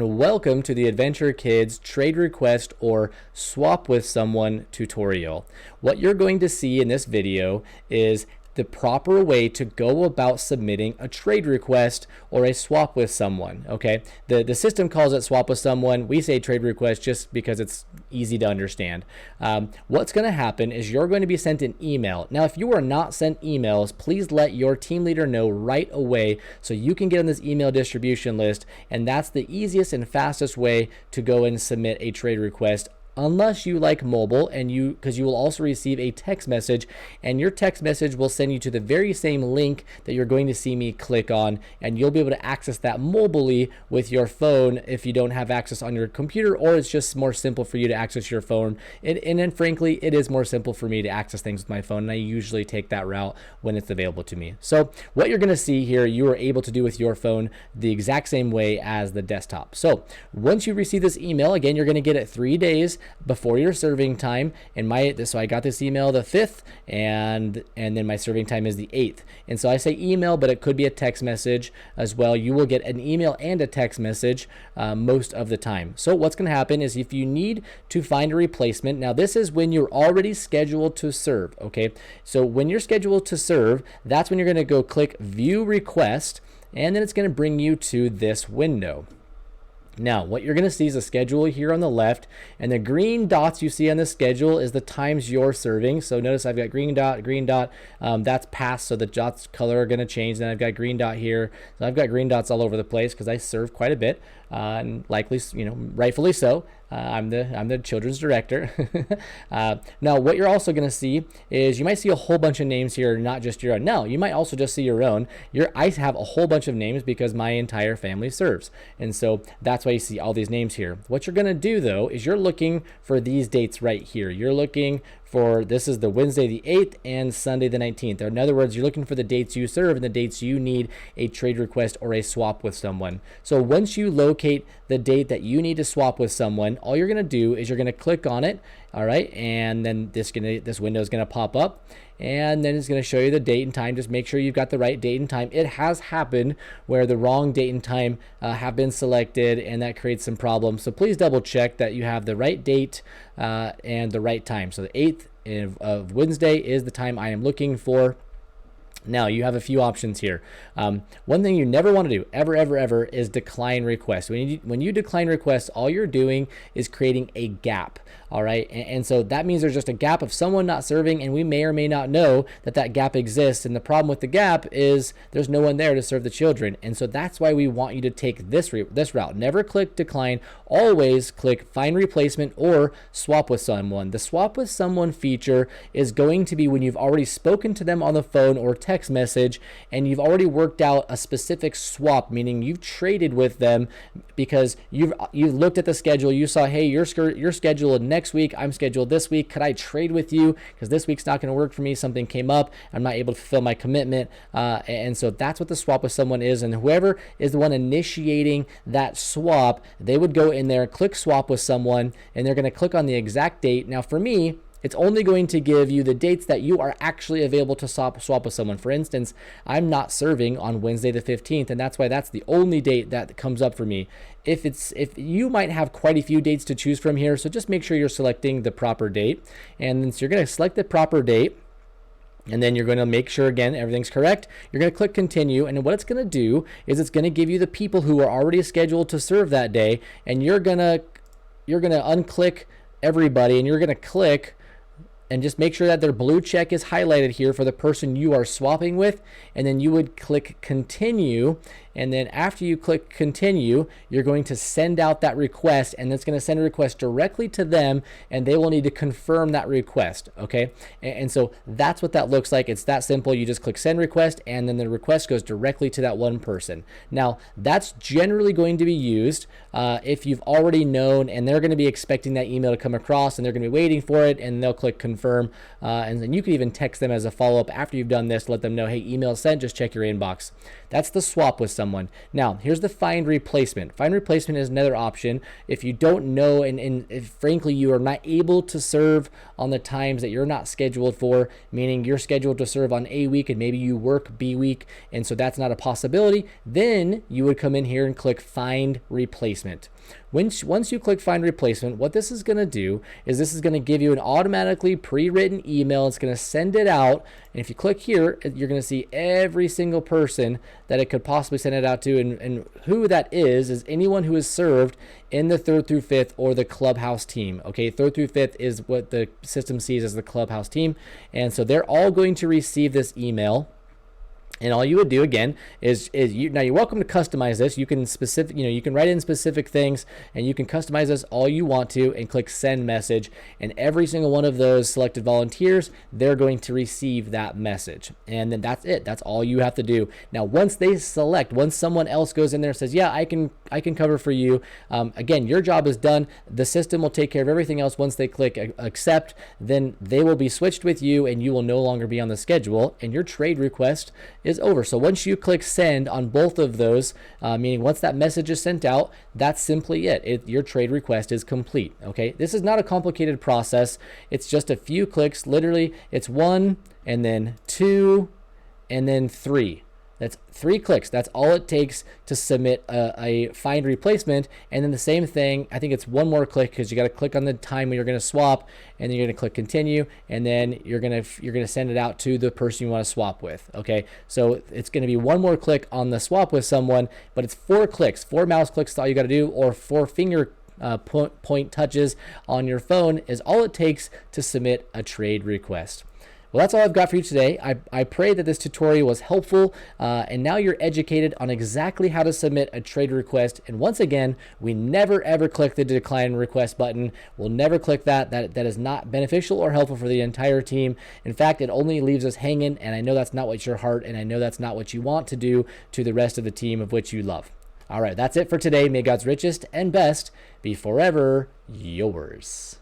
Welcome to the Adventure Kids Trade Request or Swap with Someone tutorial. What you're going to see in this video is the proper way to go about submitting a trade request or a swap with someone. Okay, the system calls it swap with someone. We say trade request just because it's easy to understand. What's going to happen is you're going to be sent an email. Now, if you are not sent emails, please let your team leader know right away so you can get on this email distribution list, and that's the easiest and fastest way to go and submit a trade request, unless you like mobile, and because you will also receive a text message, and your text message will send you to the very same link that you're going to see me click on, and you'll be able to access that mobilely with your phone if you don't have access on your computer, or it's just more simple for you to access your phone. And then frankly, it is more simple for me to access things with my phone, and I usually take that route when it's available to me. So what you're going to see here, you are able to do with your phone the exact same way as the desktop. So once you receive this email, again, you're going to get it 3 days before your serving time, and so I got this email the 5th, and then my serving time is the 8th. And so I say email, but it could be a text message as well. You will get an email and a text message most of the time. So what's going to happen is if you need to find a replacement, now this is when you're already scheduled to serve. Okay, so when you're scheduled to serve, that's when you're going to go click view request, and then it's going to bring you to this window. Now, what you're going to see is a schedule here on the left, and the green dots you see on the schedule is the times you're serving. So notice I've got green dot, that's past, so the dots color are going to change. Then I've got green dot here. So I've got green dots all over the place because I serve quite a bit, and likely, rightfully so. I'm the children's director. Now, what you're also going to see is you might see a whole bunch of names here, not just your own. No, you might also just see your own. I have a whole bunch of names because my entire family serves, and so that's why you see all these names here. What you're going to do though is you're looking for these dates right here. You're looking for, this is the Wednesday the 8th and Sunday the 19th. Or in other words, you're looking for the dates you serve and the dates you need a trade request or a swap with someone. So once you locate the date that you need to swap with someone, all you're going to do is you're going to click on it. All right, and then this window is going to pop up, and then it's going to show you the date and time. Just make sure you've got the right date and time. It has happened where the wrong date and time have been selected, and that creates some problems. So please double check that you have the right date and the right time. So the 8th of Wednesday is the time I am looking for. Now you have a few options here. One thing you never want to do, ever, is decline requests. When you decline requests, all you're doing is creating a gap. All right, and so that means there's just a gap of someone not serving, and we may or may not know that gap exists. And the problem with the gap is there's no one there to serve the children, and so that's why we want you to take this route. Never click decline. Always click find replacement or swap with someone. The swap with someone feature is going to be when you've already spoken to them on the phone or text message, and you've already worked out a specific swap, meaning you've traded with them because you've looked at the schedule. You saw, hey, you're scheduled next week, I'm scheduled this week. Could I trade with you because this week's not going to work for me? Something came up, I'm not able to fulfill my commitment, and so that's what the swap with someone is. And whoever is the one initiating that swap, they would go in there, click swap with someone, and they're going to click on the exact date. Now for me, it's only going to give you the dates that you are actually available to swap with someone. For instance, I'm not serving on Wednesday the 15th, and that's why that's the only date that comes up for me. If you might have quite a few dates to choose from here, so just make sure you're selecting the proper date. And then so you're going to select the proper date, and then you're going to make sure, again, everything's correct. You're going to click continue, and what it's going to do is it's going to give you the people who are already scheduled to serve that day, and you're going to unclick everybody, and you're going to click and just make sure that their blue check is highlighted here for the person you are swapping with, and then you would click continue. And then after you click continue, you're going to send out that request, and it's going to send a request directly to them, and they will need to confirm that request. Okay, and so that's what that looks like. It's that simple. You just click send request, and then the request goes directly to that one person. Now that's generally going to be used if you've already known, and they're going to be expecting that email to come across, and they're going to be waiting for it, and they'll click confirm. confirm. And then you can even text them as a follow-up after you've done this, let them know, hey, email sent, just check your inbox. That's the swap with someone. Now, here's the find replacement. Find replacement is another option. If you don't know, and if frankly you are not able to serve on the times that you're not scheduled for, meaning you're scheduled to serve on A week and maybe you work B week, and so that's not a possibility, then you would come in here and click find replacement. Once you click find replacement, what this is going to do is this is going to give you an automatically pre-written email. It's going to send it out. And if you click here, you're going to see every single person that it could possibly send it out to. And who that is anyone who is served in the 3rd through 5th or the clubhouse team. Okay, 3rd through 5th is what the system sees as the clubhouse team. And so they're all going to receive this email. And all you would do again is now you're welcome to customize this. You can you can write in specific things and you can customize this all you want to and click send message. And every single one of those selected volunteers, they're going to receive that message. And then that's it. That's all you have to do. Now, once someone else goes in there and says, yeah, I can cover for you. Again, your job is done. The system will take care of everything else. Once they click accept, then they will be switched with you and you will no longer be on the schedule and your trade request is over. So once you click send on both of those, meaning once that message is sent out, that's simply it. Your trade request is complete. Okay, this is not a complicated process. It's just a few clicks. Literally, it's 1 and then 2 and then 3. That's 3 clicks. That's all it takes to submit a find replacement. And then the same thing, I think it's 1 more click because you got to click on the time when you're going to swap, and then you're going to click continue, and then you're going to send it out to the person you want to swap with. Okay, so it's going to be 1 more click on the swap with someone, but it's 4 clicks, 4 mouse clicks. Is all you got to do, or 4 finger point touches on your phone is all it takes to submit a trade request. Well, that's all I've got for you today. I pray that this tutorial was helpful, and now you're educated on exactly how to submit a trade request. And once again, we never ever click the decline request button. We'll never click that. That is not beneficial or helpful for the entire team. In fact, it only leaves us hanging, and I know that's not what your heart, and I know that's not what you want to do to the rest of the team of which you love. All right, that's it for today. May God's richest and best be forever yours.